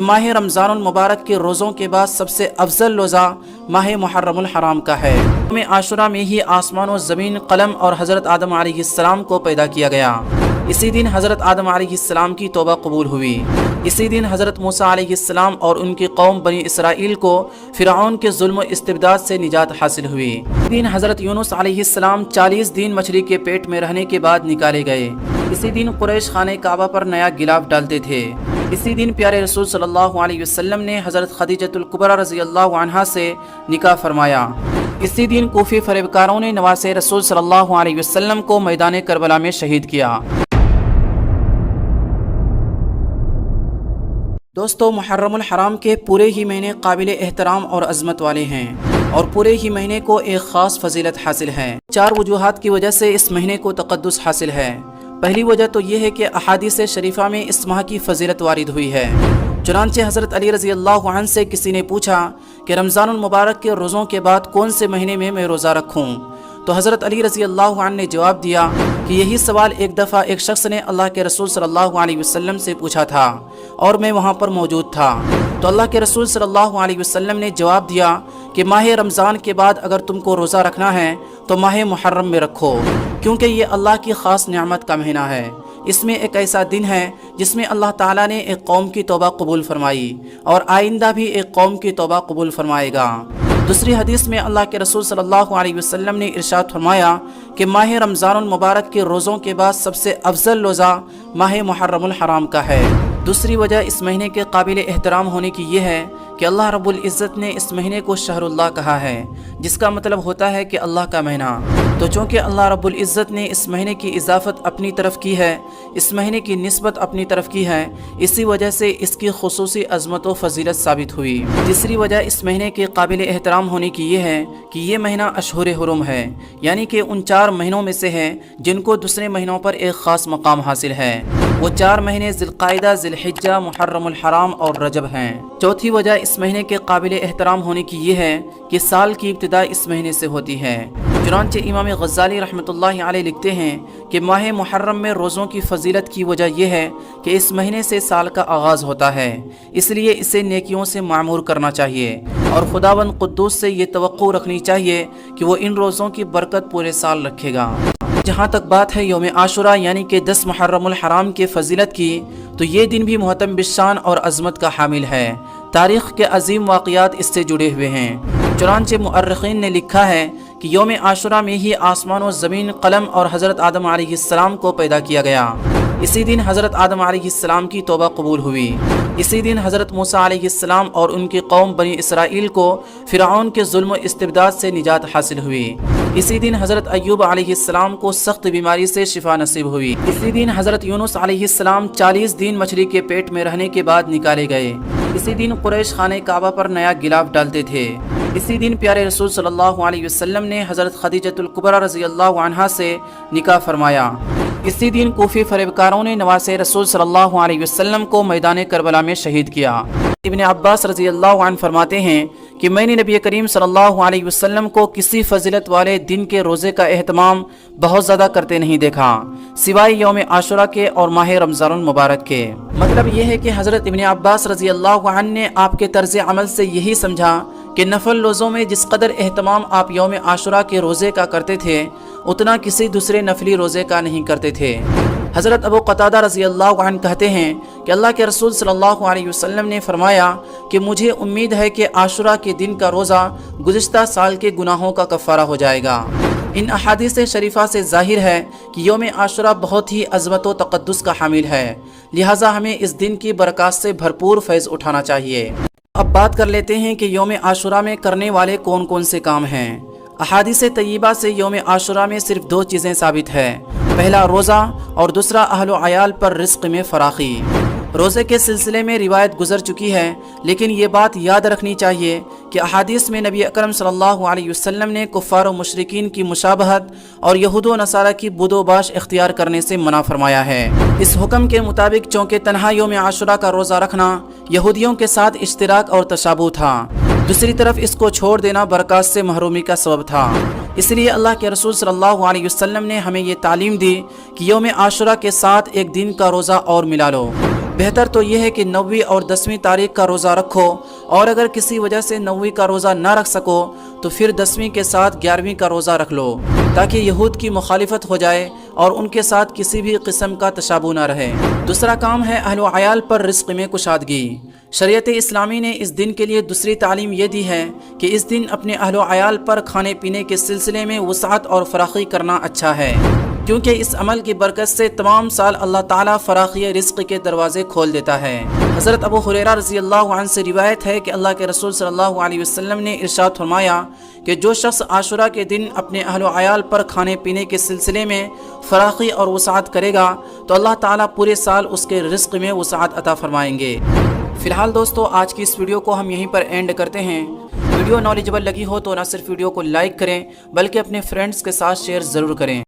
माह रमज़ानुल मुबारक के रोज़ों के बाद सबसे अफजल रोज़ा माह मुहर्रमुल हराम का है। यौम आशुरा में ही आसमान व ज़मीन, कलम और हज़रत आदम अलैहिस्सलाम को पैदा किया गया। इसी दिन हज़रत आदम अलैहिस्सलाम की तौबा कबूल हुई। इसी दिन हज़रत मूसा अलैहिस्सलाम और उनकी कौम बनी इसराइल को फ़िरऔन के जुल्म इस्तिबदाद से निजात हासिल हुई। इसी दिन हज़रत यूनुस अलैहिस्सलाम 40 दिन मछली के पेट में रहने के बाद निकाले गए। इसी दिन कुरैश खाने काबा पर नया गिलाफ डालते थे। इसी दिन प्यारे रसूल सल्लल्लाहु अलैहि वसल्लम ने हज़रत खदीजतुल कुबरा रज़ियल्लाहु अन्हा से निकाह फरमाया। इसी दिन कूफी फरेबकारों ने नवासे रसूल सल्लल्लाहु अलैहि वसल्लम को मैदान करबला में शहीद किया। दोस्तों, मुहर्रमुल हराम के पूरे ही महीने काबिल एहतराम और अज़मत वाले हैं और पूरे ही महीने को एक ख़ास फजीलत हासिल है। 4 वजूहात की वजह से इस महीने को तक़द्दुस हासिल है। पहली वजह तो ये है कि अहादीस शरीफा में इस माह की फजीलत वारिद हुई है। चुनांचे हज़रत अली रज़ियल्लाहु अन्हु से किसी ने पूछा कि रमज़ानुल मुबारक के रोज़ों के बाद कौन से महीने में मैं रोज़ा रखूँ, तो हज़रत अली रज़ियल्लाहु अन्हु ने जवाब दिया कि यही सवाल एक दफ़ा एक शख्स ने अल्लाह के रसूल सल्लल्लाहु अलैहि वसल्लम से पूछा था और मैं वहाँ पर मौजूद था। तो अल्लाह के रसूल सल्लल्लाहु अलैहि वसल्लम ने जवाब दिया कि माह रमज़ान के बाद अगर तुमको रोज़ा रखना है तो माह मुहर्रम में रखो, क्योंकि ये अल्लाह की ख़ास नेमत का महीना है। इसमें एक ऐसा दिन है जिसमें अल्लाह ताला ने एक कौम की तौबा कबूल फरमाई और आइंदा भी एक कौम की तौबा कबूल फरमाएगा। दूसरी हदीस में अल्लाह के रसूल सल्लल्लाहु अलैहि वसल्लम ने इरशाद फरमाया कि माह रमज़ानुल मुबारक के रोज़ों के बाद सबसे अफजल रोज़ा माह मुहर्रमुल हराम का है। दूसरी वजह इस महीने के काबिल एहतराम होने की ये है कि अल्लाह रब्बुल इज़्ज़त ने इस महीने को शहरुल्लाह कहा है, जिसका मतलब होता है कि अल्लाह का महीना। तो चूँकि अल्लाह रब्बुल इज़्ज़त ने इस महीने की इजाफ़त अपनी तरफ की है, इस महीने की निस्बत अपनी तरफ की है, इसी वजह से इसकी खुसूसी अज़मत व फजीलत साबित हुई। तीसरी वजह इस महीने के काबिल एहतराम होने की ये है कि ये महीना अशहुर हुरुम है, यानी कि उन 4 महीनों में से है जिनको दूसरे महीनों पर एक ख़ास मकाम हासिल है। वो 4 महीने ज़िलक़ाइदा, ज़िलहिज्जा, मुहर्रमुल हराम और रजब हैं। चौथी वजह इस महीने के काबिल एहतराम होने की ये है कि साल की इब्तिदा इस महीने से होती है। चुनांचे इमाम गज़ाली रहमतुल्लाहि अलैह लिखते हैं कि माह मुहर्रम में रोज़ों की फजीलत की वजह यह है कि इस महीने से साल का आगाज़ होता है, इसलिए इसे नेकियों से मामूर करना चाहिए और खुदावंद कुद्दूस से ये तवक्को रखनी चाहिए कि वो इन रोज़ों की बरकत पूरे साल रखेगा। जहाँ तक बात है यौम आशुरा यानी कि 10 मुहर्रमुल हराम के फजीलत की, तो ये दिन भी मुहतम बिशान और अज़मत का हामिल है। तारीख़ के अजीम वाक़यात इससे जुड़े हुए हैं। चुनांचे मुअर्रिख़ीन ने लिखा है कि यौम आशुरा में ही आसमान व ज़मीन, कलम और हज़रत आदम अलैहिस्सलाम को पैदा किया गया। इसी दिन हज़रत आदम अलैहिस्सलाम की तौबा कबूल हुई। इसी दिन हज़रत मूसा अलैहिस्सलाम और उनकी कौम बनी इसराइल को फ़िरऔन के जुल्म इस्तिबदाद से निजात हासिल हुई। इसी दिन हज़रत अय्यूब अलैहिस्सलाम को सख्त बीमारी से शिफा नसीब हुई। इसी दिन हज़रत यूनुस अलैहिस्सलाम 40 दिन मछली के पेट में रहने के बाद निकाले गए। इसी दिन कुरैश खाने काबा पर नया गिलाफ डालते थे। इसी दिन प्यारे रसूल सल्लल्लाहु अलैहि वसल्लम ने हज़रत खदीजतुल कुबरा रज़ियल्लाहु अन्हा से निकाह फरमाया। इसी दिन कूफी फरेबकारों ने नवासे रसूल सल्लल्लाहु अलैहि वसल्लम को मैदान करबला में शहीद किया। इब्न अब्बास रज़ियल्लाहु अन्हु फरमाते हैं कि मैंने नबी करीम सल्लल्लाहु अलैहि वसल्लम को किसी फजीलत वाले दिन के रोज़े का एहतमाम बहुत ज़्यादा करते नहीं देखा, सिवाय यौम आशुरा के और माह रमज़ानुल मुबारक के। मतलब ये है कि हज़रत इब्न अब्बास रज़ियल्लाहु अन्हु ने आपके तर्ज अमल से यही समझा कि नफल रोज़ों में जिस कदर एहतमाम आप यौम आशुरा के रोज़े का करते थे, उतना किसी दूसरे नफली रोज़े का नहीं करते थे। हज़रत अबू क़तादा रज़ियल्लाहु अन्हु कहते हैं कि अल्लाह के रसूल सल्लल्लाहु अलैहि वसल्लम ने फरमाया कि मुझे उम्मीद है कि आशुरा के दिन का रोज़ा गुज़िश्ता साल के गुनाहों का कफ़ारा हो जाएगा। इन अहादीस शरीफा से ज़ाहिर है कि यौम आशुरा बहुत ही अज़मत व तक़द्दुस का हामिल है, लिहाजा हमें इस दिन की बरक़ात से भरपूर फैज़ उठाना चाहिए। अब बात कर लेते हैं कि यौम आशुरा में करने वाले कौन कौन से काम हैं। अहादीस तय्यबा से यौम आशुरा में सिर्फ 2 चीज़ें साबित है, पहला रोज़ा और दूसरा अहल व अयाल पर रिज़्क़ में फ़राख़ी। रोज़े के सिलसिले में रिवायत गुजर चुकी है, लेकिन ये बात याद रखनी चाहिए कि अहादीस में नबी अकरम सल्लल्लाहु अलैहि वसल्लम ने कुफ़ार व मुशरिकीन की मुशाबहत और यहूद व नसारा की बुदोबाश इख्तियार करने से मना फरमाया है। इस हुक्म के मुताबिक चूँकि तन्हा यौम आशुरा का रोज़ा रखना यहूदियों के साथ इश्तिराक और तशाबुह था, दूसरी तरफ इसको छोड़ देना बरक़ात से महरूमी का सबब था। इसलिए अल्लाह के रसूल सल्लल्लाहु अलैहि वसल्लम ने हमें ये तालीम दी कि यौम आशुरा के साथ एक दिन का रोज़ा और मिला लो। بہتر تو یہ ہے کہ 9ویں اور 10ویں تاریخ کا روزہ رکھو، اور اگر کسی وجہ سے 9ویں کا روزہ نہ رکھ سکو تو پھر 10ویں کے ساتھ 11ویں کا روزہ رکھ لو، تاکہ یہود کی مخالفت ہو جائے اور ان کے ساتھ کسی بھی قسم کا تشابہ نہ رہے۔ دوسرا کام ہے اہل و عیال پر رزق میں کشادگی۔ شریعت اسلامی نے اس دن کے لیے دوسری تعلیم یہ دی ہے کہ اس دن اپنے اہل و عیال پر کھانے پینے کے سلسلے میں وسعت اور فراخی کرنا اچھا ہے، کیونکہ اس عمل کی برکت سے تمام سال اللہ تعالیٰ فراخی رزق کے دروازے کھول دیتا ہے۔ حضرت ابو ہریرہ رضی اللہ عنہ سے روایت ہے کہ اللہ کے رسول صلی اللہ علیہ وسلم نے ارشاد فرمایا کہ جو شخص عاشورہ کے دن اپنے اہل و عیال پر کھانے پینے کے سلسلے میں فراخی اور وسعت کرے گا تو اللہ تعالیٰ پورے سال اس کے رزق میں وسعت عطا فرمائیں گے۔ فی الحال دوستو، آج کی اس ویڈیو کو ہم یہیں پر اینڈ کرتے ہیں۔ ویڈیو نالجبل لگی ہو تو نہ صرف ویڈیو کو لائک کریں بلکہ اپنے فرینڈز کے ساتھ شیئر ضرور کریں۔